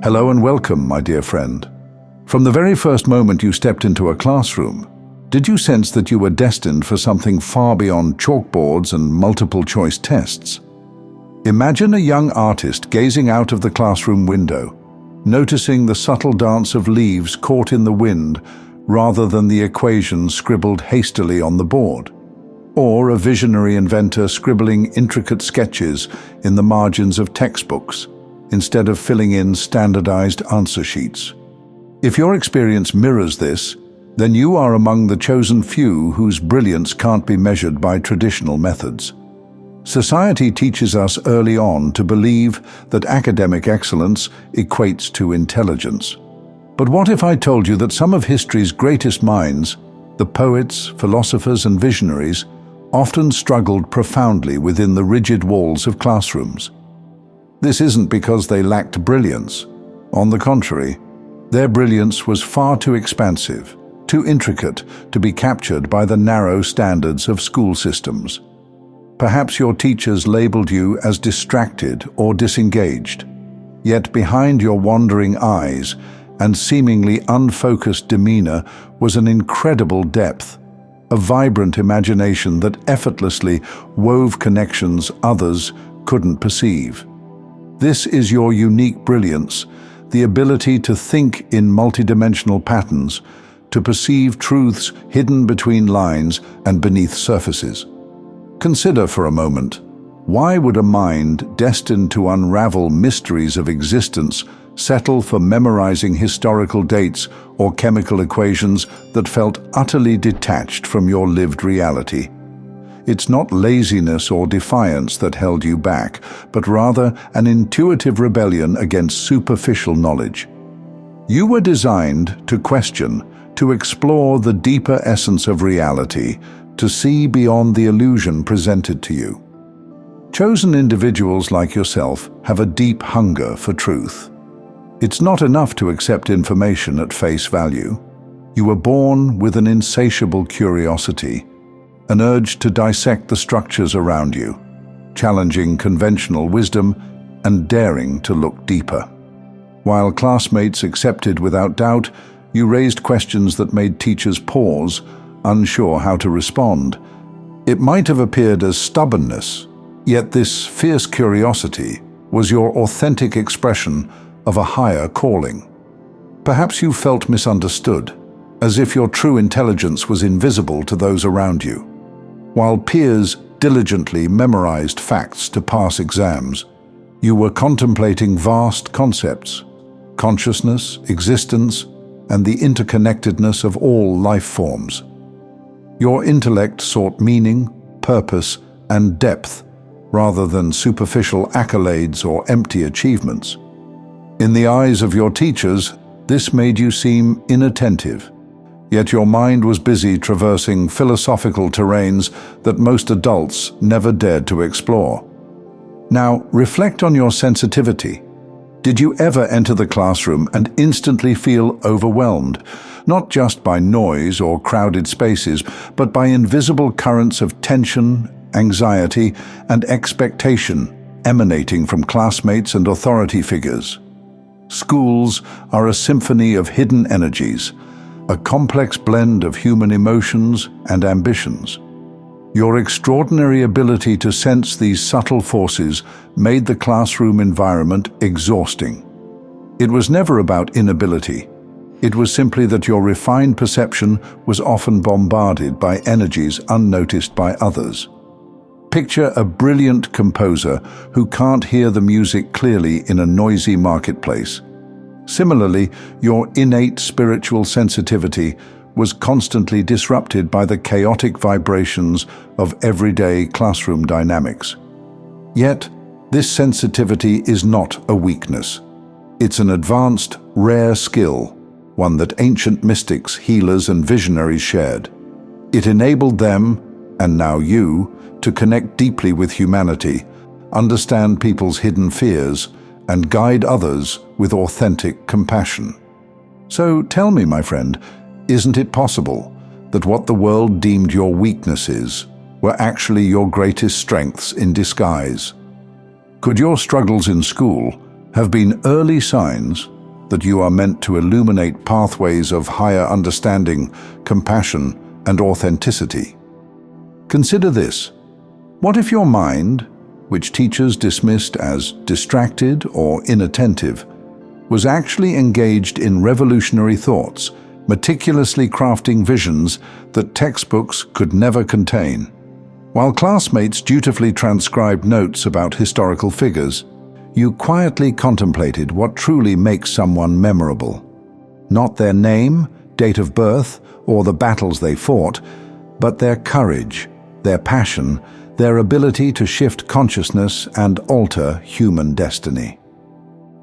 Hello and welcome, my dear friend. From the very first moment you stepped into a classroom, did you sense that you were destined for something far beyond chalkboards and multiple-choice tests? Imagine a young artist gazing out of the classroom window, noticing the subtle dance of leaves caught in the wind rather than the equations scribbled hastily on the board. Or a visionary inventor scribbling intricate sketches in the margins of textbooks, instead of filling in standardized answer sheets. If your experience mirrors this, then you are among the chosen few whose brilliance can't be measured by traditional methods. Society teaches us early on to believe that academic excellence equates to intelligence. But what if I told you that some of history's greatest minds, the poets, philosophers, and visionaries, often struggled profoundly within the rigid walls of classrooms? This isn't because they lacked brilliance. On the contrary, their brilliance was far too expansive, too intricate to be captured by the narrow standards of school systems. Perhaps your teachers labeled you as distracted or disengaged, yet behind your wandering eyes and seemingly unfocused demeanor was an incredible depth, a vibrant imagination that effortlessly wove connections others couldn't perceive. This is your unique brilliance, the ability to think in multidimensional patterns, to perceive truths hidden between lines and beneath surfaces. Consider for a moment, why would a mind destined to unravel mysteries of existence settle for memorizing historical dates or chemical equations that felt utterly detached from your lived reality? It's not laziness or defiance that held you back, but rather an intuitive rebellion against superficial knowledge. You were designed to question, to explore the deeper essence of reality, to see beyond the illusion presented to you. Chosen individuals like yourself have a deep hunger for truth. It's not enough to accept information at face value. You were born with an insatiable curiosity, an urge to dissect the structures around you, challenging conventional wisdom and daring to look deeper. While classmates accepted without doubt, you raised questions that made teachers pause, unsure how to respond. It might have appeared as stubbornness, yet this fierce curiosity was your authentic expression of a higher calling. Perhaps you felt misunderstood, as if your true intelligence was invisible to those around you. While peers diligently memorized facts to pass exams, you were contemplating vast concepts, consciousness, existence, and the interconnectedness of all life forms. Your intellect sought meaning, purpose, and depth, rather than superficial accolades or empty achievements. In the eyes of your teachers, this made you seem inattentive, yet your mind was busy traversing philosophical terrains that most adults never dared to explore. Now, reflect on your sensitivity. Did you ever enter the classroom and instantly feel overwhelmed, not just by noise or crowded spaces, but by invisible currents of tension, anxiety, and expectation emanating from classmates and authority figures? Schools are a symphony of hidden energies, a complex blend of human emotions and ambitions. Your extraordinary ability to sense these subtle forces made the classroom environment exhausting. It was never about inability. It was simply that your refined perception was often bombarded by energies unnoticed by others. Picture a brilliant composer who can't hear the music clearly in a noisy marketplace. Similarly, your innate spiritual sensitivity was constantly disrupted by the chaotic vibrations of everyday classroom dynamics. Yet, this sensitivity is not a weakness. It's an advanced, rare skill, one that ancient mystics, healers, and visionaries shared. It enabled them, and now you, to connect deeply with humanity, understand people's hidden fears, and guide others with authentic compassion. So tell me, my friend, isn't it possible that what the world deemed your weaknesses were actually your greatest strengths in disguise? Could your struggles in school, have been early signs that you are meant to illuminate pathways of higher understanding, compassion, and authenticity. Consider this. What if your mind, which teachers dismissed as distracted or inattentive, was actually engaged in revolutionary thoughts, meticulously crafting visions that textbooks could never contain? While classmates dutifully transcribed notes about historical figures, you quietly contemplated what truly makes someone memorable. Not their name, date of birth, or the battles they fought, but their courage, their passion, their ability to shift consciousness and alter human destiny.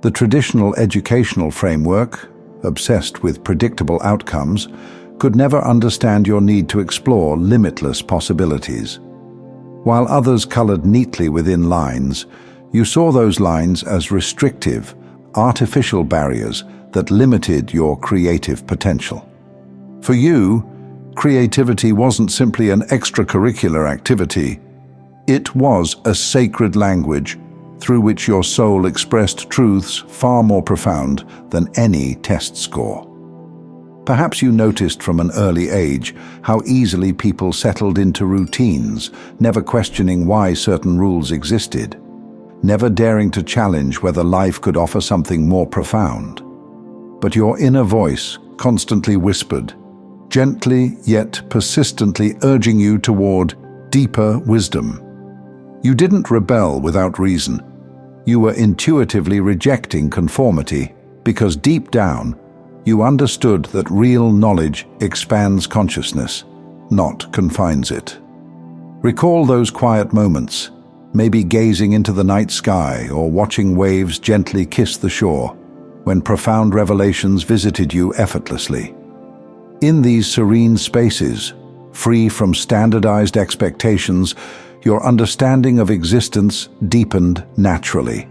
The traditional educational framework, obsessed with predictable outcomes, could never understand your need to explore limitless possibilities. While others colored neatly within lines, you saw those lines as restrictive, artificial barriers that limited your creative potential. For you, creativity wasn't simply an extracurricular activity. It was a sacred language through which your soul expressed truths far more profound than any test score. Perhaps you noticed from an early age how easily people settled into routines, never questioning why certain rules existed, never daring to challenge whether life could offer something more profound. But your inner voice constantly whispered, gently yet persistently urging you toward deeper wisdom. You didn't rebel without reason. You were intuitively rejecting conformity because deep down, you understood that real knowledge expands consciousness, not confines it. Recall those quiet moments, maybe gazing into the night sky or watching waves gently kiss the shore, when profound revelations visited you effortlessly. In these serene spaces, free from standardized expectations, your understanding of existence deepened naturally.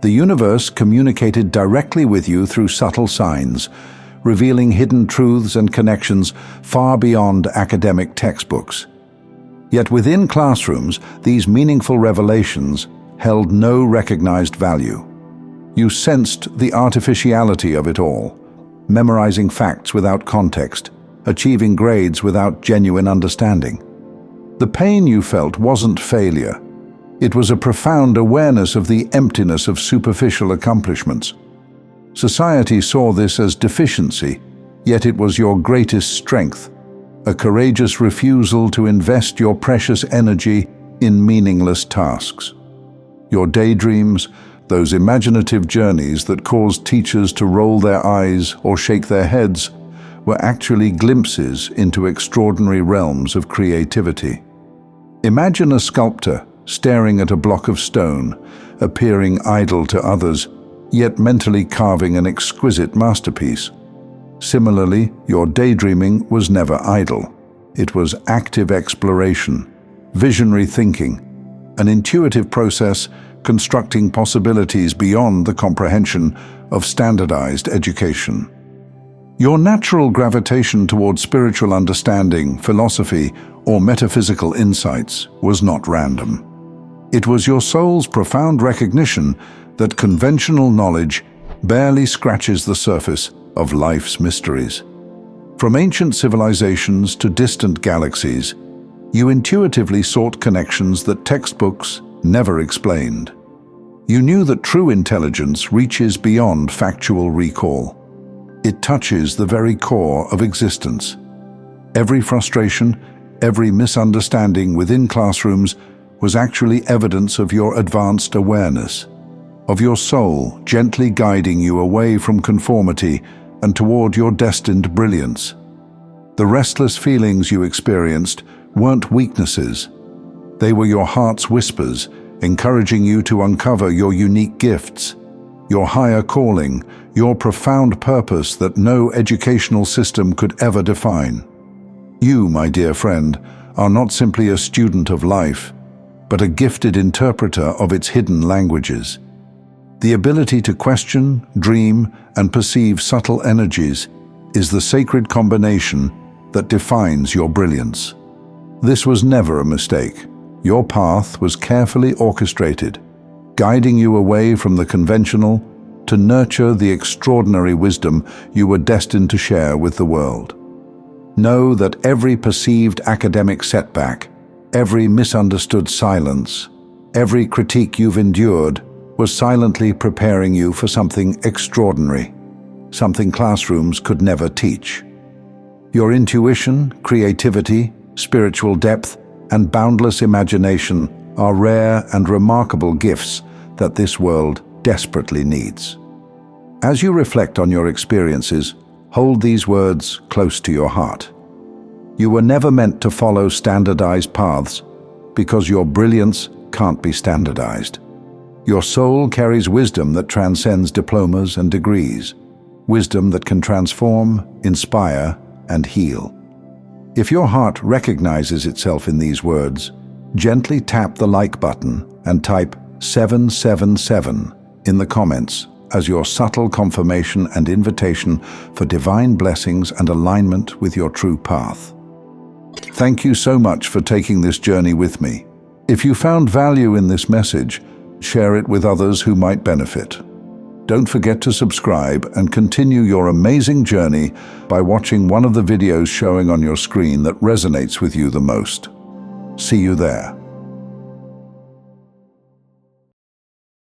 The universe communicated directly with you through subtle signs, revealing hidden truths and connections far beyond academic textbooks. Yet within classrooms, these meaningful revelations held no recognized value. You sensed the artificiality of it all, memorizing facts without context, achieving grades without genuine understanding. The pain you felt wasn't failure. It was a profound awareness of the emptiness of superficial accomplishments. Society saw this as deficiency, yet it was your greatest strength, a courageous refusal to invest your precious energy in meaningless tasks. Your daydreams, those imaginative journeys that caused teachers to roll their eyes or shake their heads, were actually glimpses into extraordinary realms of creativity. Imagine a sculptor staring at a block of stone, appearing idle to others, yet mentally carving an exquisite masterpiece. Similarly, your daydreaming was never idle. It was active exploration, visionary thinking, an intuitive process constructing possibilities beyond the comprehension of standardized education. Your natural gravitation toward spiritual understanding, philosophy, or metaphysical insights was not random. It was your soul's profound recognition that conventional knowledge barely scratches the surface of life's mysteries. From ancient civilizations to distant galaxies, you intuitively sought connections that textbooks never explained. You knew that true intelligence reaches beyond factual recall. It touches the very core of existence. Every frustration, every misunderstanding within classrooms was actually evidence of your advanced awareness, of your soul gently guiding you away from conformity and toward your destined brilliance. The restless feelings you experienced weren't weaknesses. They were your heart's whispers, encouraging you to uncover your unique gifts, your higher calling, your profound purpose that no educational system could ever define. You, my dear friend, are not simply a student of life, but a gifted interpreter of its hidden languages. The ability to question, dream, and perceive subtle energies is the sacred combination that defines your brilliance. This was never a mistake. Your path was carefully orchestrated, guiding you away from the conventional to nurture the extraordinary wisdom you were destined to share with the world. Know that every perceived academic setback, every misunderstood silence, every critique you've endured was silently preparing you for something extraordinary, something classrooms could never teach. Your intuition, creativity, spiritual depth, and boundless imagination are rare and remarkable gifts that this world desperately needs. As you reflect on your experiences, hold these words close to your heart. You were never meant to follow standardized paths because your brilliance can't be standardized. Your soul carries wisdom that transcends diplomas and degrees, wisdom that can transform, inspire, and heal. If your heart recognizes itself in these words, gently tap the like button and type 777 in the comments as your subtle confirmation and invitation for divine blessings and alignment with your true path. Thank you so much for taking this journey with me. If you found value in this message, share it with others who might benefit. Don't forget to subscribe and continue your amazing journey by watching one of the videos showing on your screen that resonates with you the most. See you there.